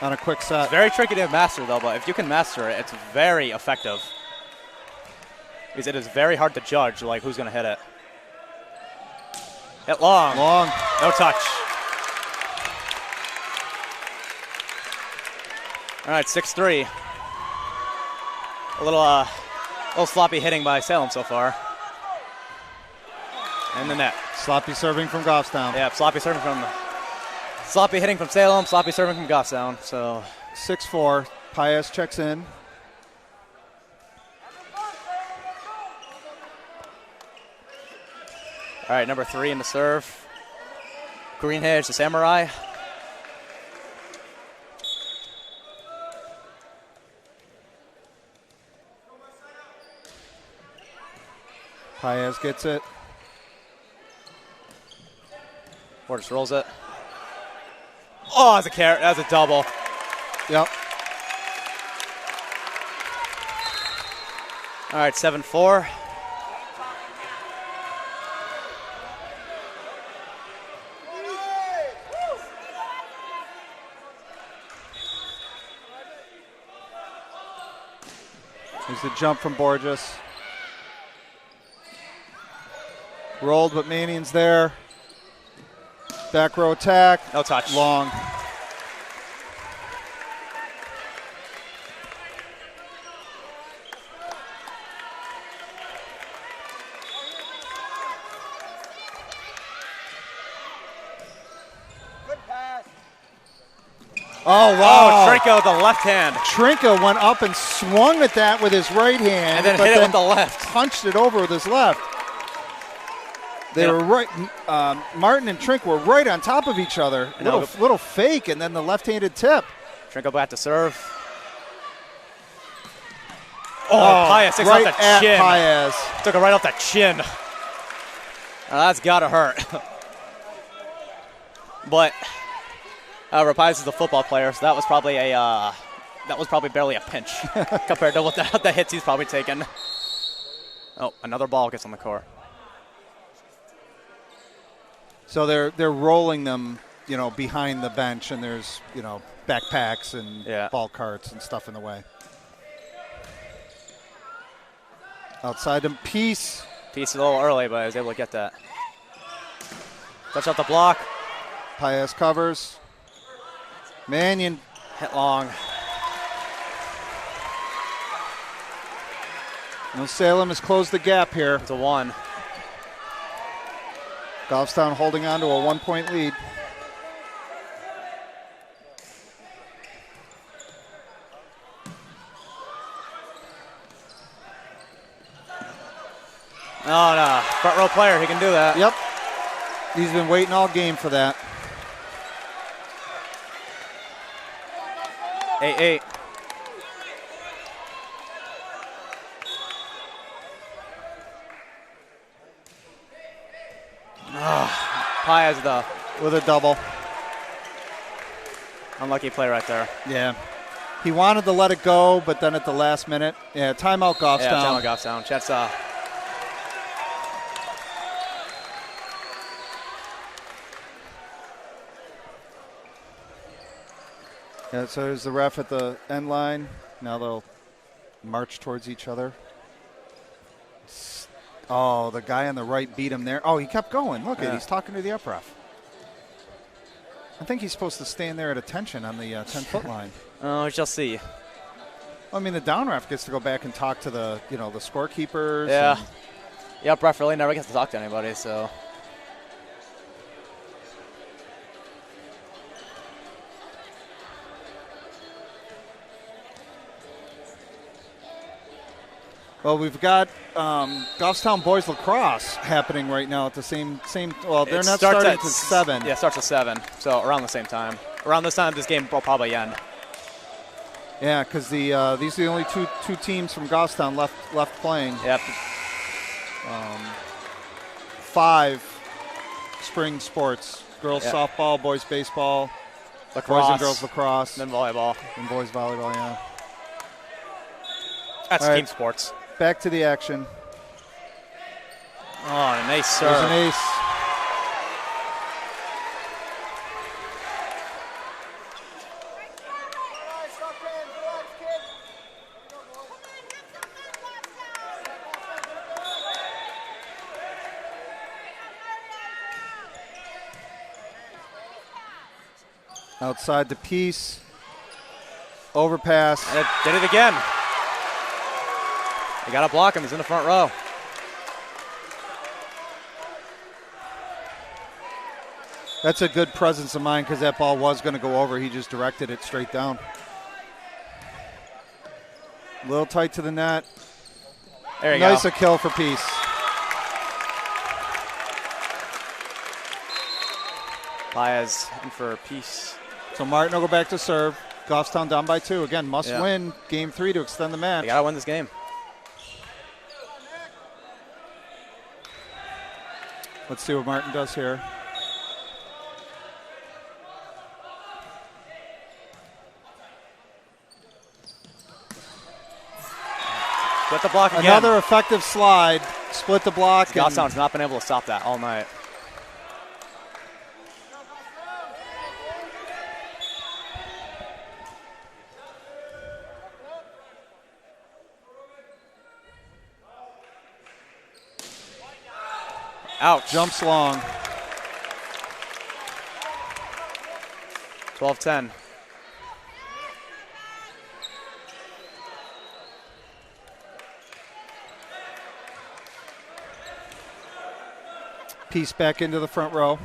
On a quick set. It's very tricky to master, though, but if you can master it, it's very effective. Because it is very hard to judge, who's going to hit it. Hit long. Long. No touch. All right, 6-3. A little sloppy hitting by Salem so far. And the net. Sloppy serving from Goffstown. Yeah, sloppy hitting from Salem, sloppy serving from Goffstown. So 6-4. Paez checks in. All right, number 3 in the serve. Greenhedge, the Samurai. Paez gets it. Portis rolls it. Oh, that's a carrot. That's a double. Yep. All right, 7-4. There's the jump from Borges. Rolled, but Mannion's there. Back row attack. No touch. Long. Oh, wow. Oh, Trinko with the left hand. Trinko went up and swung at that with his right hand. And then hit it with the left. Punched it over with his left. They were right. Martin and Trink were right on top of each other. Little fake, and then the left-handed tip. Trinko back to serve. Oh, Paez takes right off the at chin. Paez. Took it right off the chin. That's got to hurt. But Paez is a football player, so that was probably barely a pinch compared to what the hits he's probably taken. Oh, another ball gets on the court. So they're rolling them, behind the bench, and there's, backpacks and ball carts and stuff in the way. Outside them, Peace. Peace a little early, but I was able to get that. Touch out the block. Paez covers. Mannion. Hit long. Salem has closed the gap here. It's a 1. Goffstown holding on to a 1-point lead. Oh, no. Front row player, he can do that. Yep. He's been waiting all game for that. 8-8. Paez with a double. Unlucky play right there. Yeah. He wanted to let it go, but then at the last minute, timeout Goffstown. Yeah, timeout Goffstown. Chet's Yeah, so there's the ref at the end line. Now they'll march towards each other. Oh, the guy on the right beat him there. Oh, he kept going. Look, he's talking to the up ref. I think he's supposed to stand there at attention on the 10-foot line. Oh, we shall see. I mean, the down ref gets to go back and talk to the, the scorekeepers. Yeah. The up ref really never gets to talk to anybody, so. Well, we've got Goffstown boys lacrosse happening right now at the same. Well, they're not starting at 7. Yeah, it starts at 7. So around the same time. Around this time, this game will probably end. Yeah, because these are the only two teams from Goffstown left playing. Yep. 5 spring sports: girls softball, boys baseball, lacrosse, boys and girls lacrosse, then volleyball, and boys volleyball. Yeah. That's All team right. sports. Back to the action. Oh, a nice serve. There's an ace. Outside the piece. Overpass. And it did it again. You got to block him. He's in the front row. That's a good presence of mind because that ball was going to go over. He just directed it straight down. A little tight to the net. There you go. Nice a kill for Peace. Paez in for Peace. So Martin will go back to serve. Goffstown down by 2. Again, must win game 3 to extend the match. You got to win this game. Let's see what Martin does here. Split the block again. Another effective slide. Split the block. Goffstown's not been able to stop that all night. Ouch. Jumps long. 12-10. Piece back into the front row.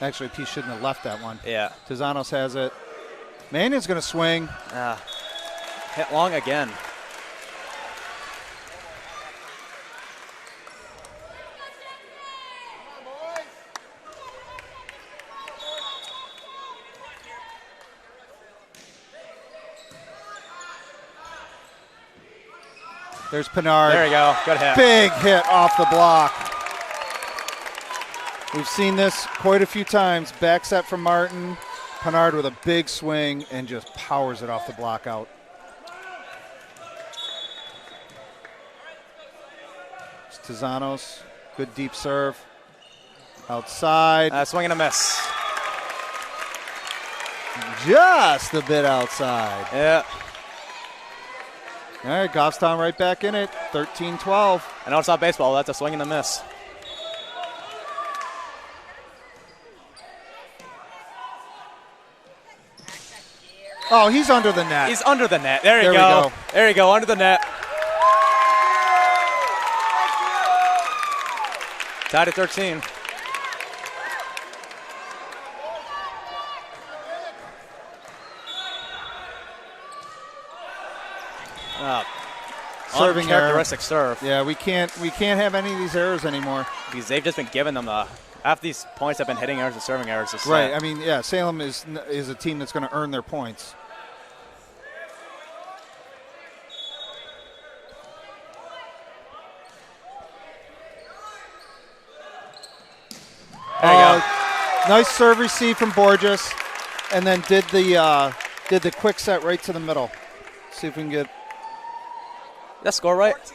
Actually, Piece shouldn't have left that one. Yeah. Tizanos has it. Mannion's going to swing. Hit long again. There's Pinard. There you go. Good hit. Big hit off the block. We've seen this quite a few times. Back set from Martin. Pinard with a big swing and just powers it off the block out. It's Tizanos. Good deep serve. Outside. Swing and a miss. Just a bit outside. Yeah. All right, Goffstown right back in it. 13-12. I know it's not baseball. That's a swing and a miss. Oh, he's under the net. He's under the net. There you There we go. go. There you go. Under the net. Tied at 13. Serving error. Uncharacteristic serve. Yeah, we can't have any of these errors anymore. Because they've just been giving them after these points have been hitting errors and serving errors. Right. I mean, yeah, Salem is a team that's going to earn their points. There you go. Nice serve receive from Borges, and then did the quick set right to the middle. See if we can get. That score right? 14-14.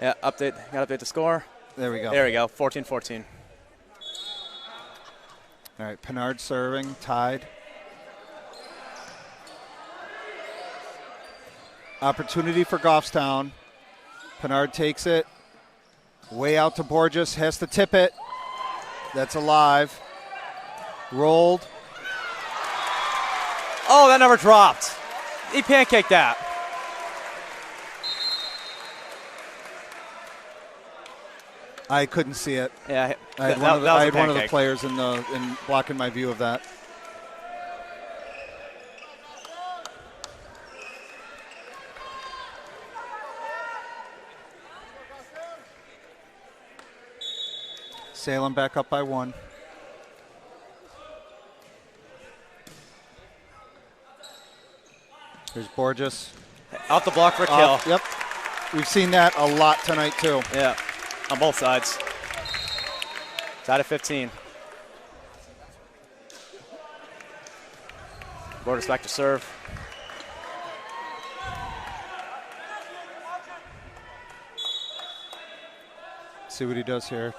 Yeah, update. Got to update the score. There we go. There we go. 14-14. All right, Pinard serving, tied. Opportunity for Goffstown. Pinard takes it. Way out to Borges, has to tip it. That's alive. Rolled. Oh, that never dropped. He pancaked that. I couldn't see it. Yeah, I had that was a one of the pancake. players in blocking my view of that. Salem back up by 1. Here's Borges. Out the block for a kill. Yep. We've seen that a lot tonight, too. Yeah, on both sides. Tied at 15. Borges back to serve. See what he does here.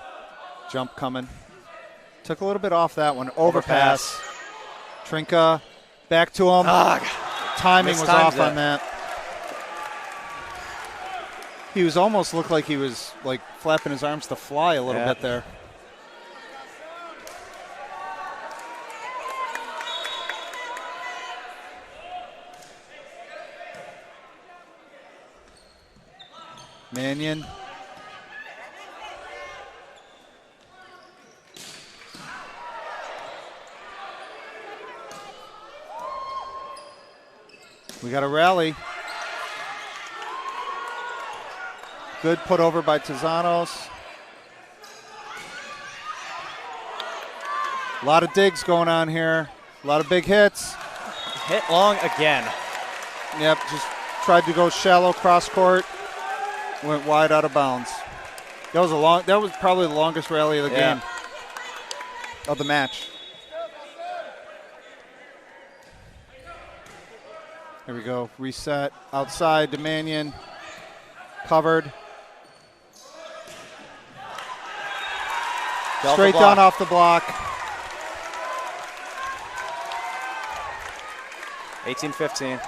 Jump coming. Took a little bit off that one. Overpass. Trinka back to him. Timing was off on that. He was almost looked like he was like flapping his arms to fly a little bit there. Mannion. We got a rally. Good put over by Tizanos. A lot of digs going on here. A lot of big hits. Hit long again. Yep, just tried to go shallow cross court. Went wide out of bounds. That was probably the longest rally of the game. Of the match. There we go. Reset. Outside to Mannion. Covered. Straight down off the block. 18-15.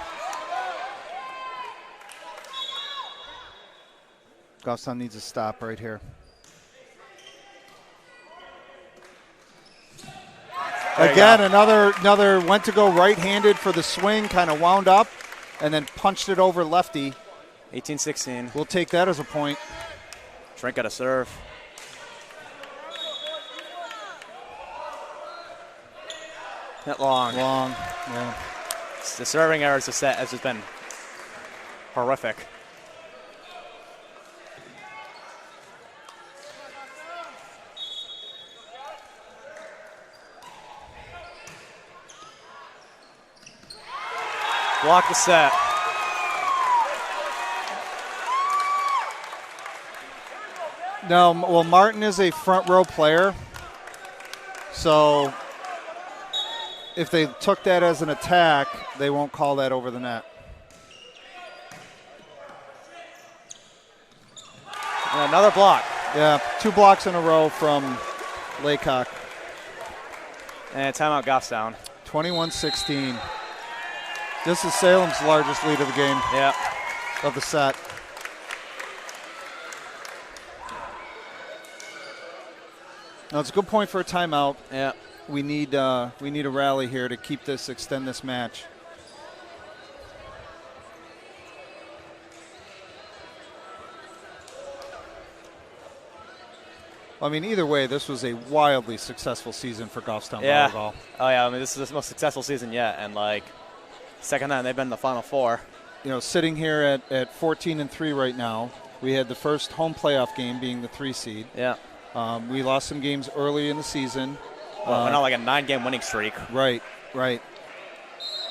Goffstown needs a stop right here. Again, another went to go right-handed for the swing, kind of wound up, and then punched it over lefty. 18-16. We'll take that as a point. Trent got a serve. Hit long. Long, yeah. The serving errors has just been horrific. Block the set. No, well, Martin is a front row player, so if they took that as an attack, they won't call that over the net. And another block. Yeah, 2 blocks in a row from Laycock. And timeout Goffstown. 21-16. This is Salem's largest lead of the game. Yeah. Of the set. Now it's a good point for a timeout. Yeah. We need a rally here to extend this match. I mean, either way, this was a wildly successful season for Goffstown volleyball. Oh yeah. I mean, this is the most successful season yet, and like second time they've been in the Final Four. You know, sitting here at 14-3 right now, we had the first home playoff game being the 3 seed. Yeah. We lost some games early in the season. Well, went on like a 9-game winning streak. Right.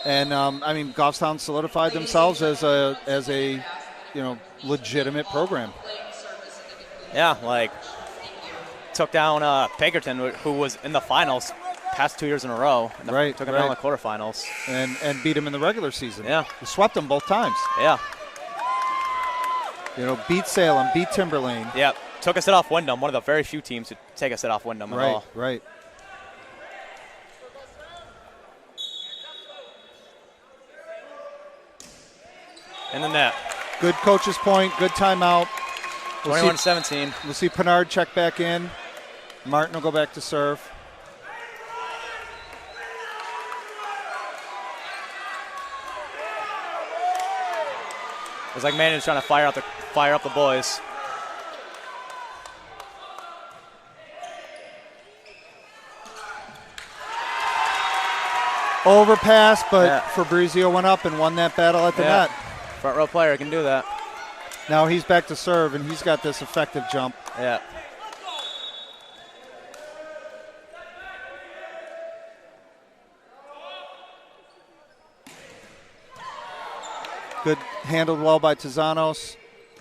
And I mean, Goffstown solidified themselves as a legitimate program. Yeah, like took down Pinkerton, who was in the finals past 2 years in a row. Took him down in the quarterfinals. And beat him in the regular season. Yeah. We swept them both times. Yeah. You know, beat Salem, beat Timberlane. Yeah. Took a set off Wyndham, one of the very few teams to take a set off Wyndham at all. Right. In the net. Good coach's point, good timeout. 21-17. We'll see Pinard check back in. Martin will go back to serve. It's like Mannion's trying to fire up the boys. Overpass, but Fabrizio went up and won that battle at the net. Front row player can do that. Now he's back to serve, and he's got this effective jump. Yeah. Good, handled well by Tizanos.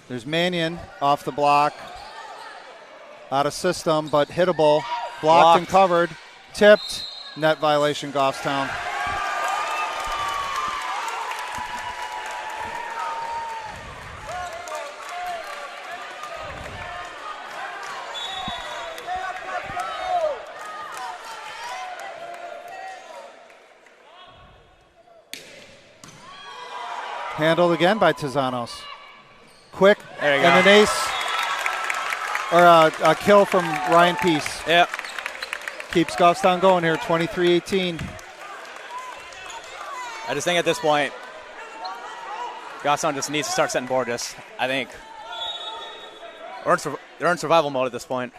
There's Mannion off the block. Out of system, but hittable. Blocked and covered. Tipped. Net violation, Goffstown. Handled again by Tizanos. Quick, there you go. And an ace, or a kill from Ryan Peace. Yep. Keeps Goffstown going here, 23-18. I just think at this point, Goffstown just needs to start setting boards. I think they're in survival mode at this point.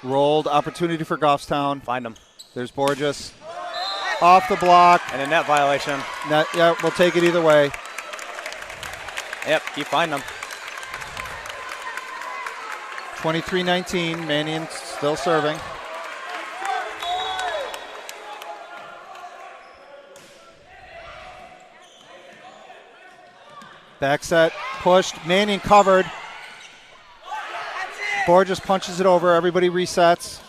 Rolled, opportunity for Goffstown. Find them. There's Borges. Off the block. And a net violation. Yeah, we'll take it either way. Yep, keep finding them. 23-19, Mannion Still serving. Back set, pushed, Manning covered. Borges punches it over, everybody resets.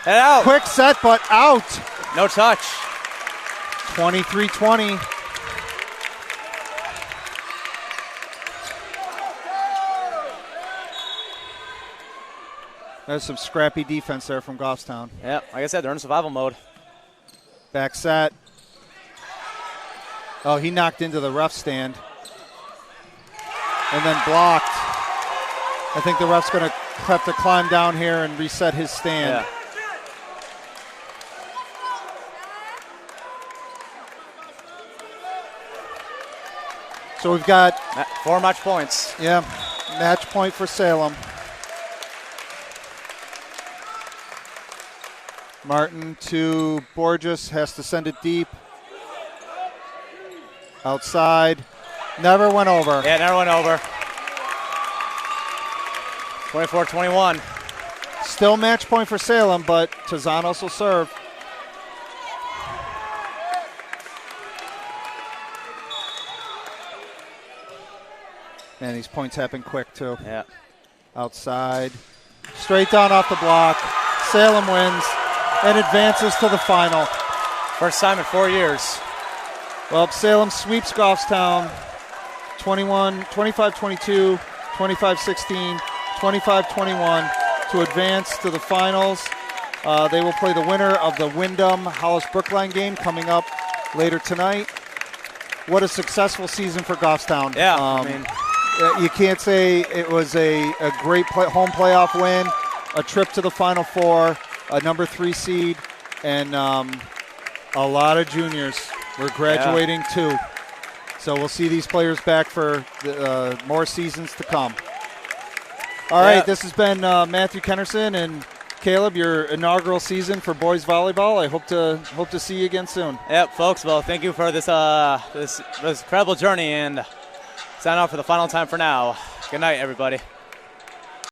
And out. Quick set, but out. No touch. 23-20. There's some scrappy defense there from Goffstown. Yeah, like I said, they're in survival mode. Back set. Oh, he knocked into the ref stand. And then blocked. I think the ref's going to have to climb down here and reset his stand. Yeah. So we've got 4 match points. Yeah, match point for Salem. Martin to Borges, has to send it deep. Outside, never went over. Yeah, never went over. 24-21. Still match point for Salem, but Tazanos will serve. And these points happen quick, too. Yeah. Outside. Straight down off the block. Salem wins and advances to the final. First time in 4 years. Well, Salem sweeps Goffstown 25-22, 25-16, 25-21 to advance to the finals. They will play the winner of the Wyndham-Hollis Brookline game coming up later tonight. What a successful season for Goffstown. Yeah, you can't say it was a great home playoff win, a trip to the Final Four, a number 3 seed, and a lot of juniors. We're graduating too. So we'll see these players back for more seasons to come. All right, this has been Matthew Kennerson and Caleb, your inaugural season for boys volleyball. I hope to see you again soon. Yep, folks. Well, thank you for this incredible journey, and sign off for the final time for now. Good night, everybody.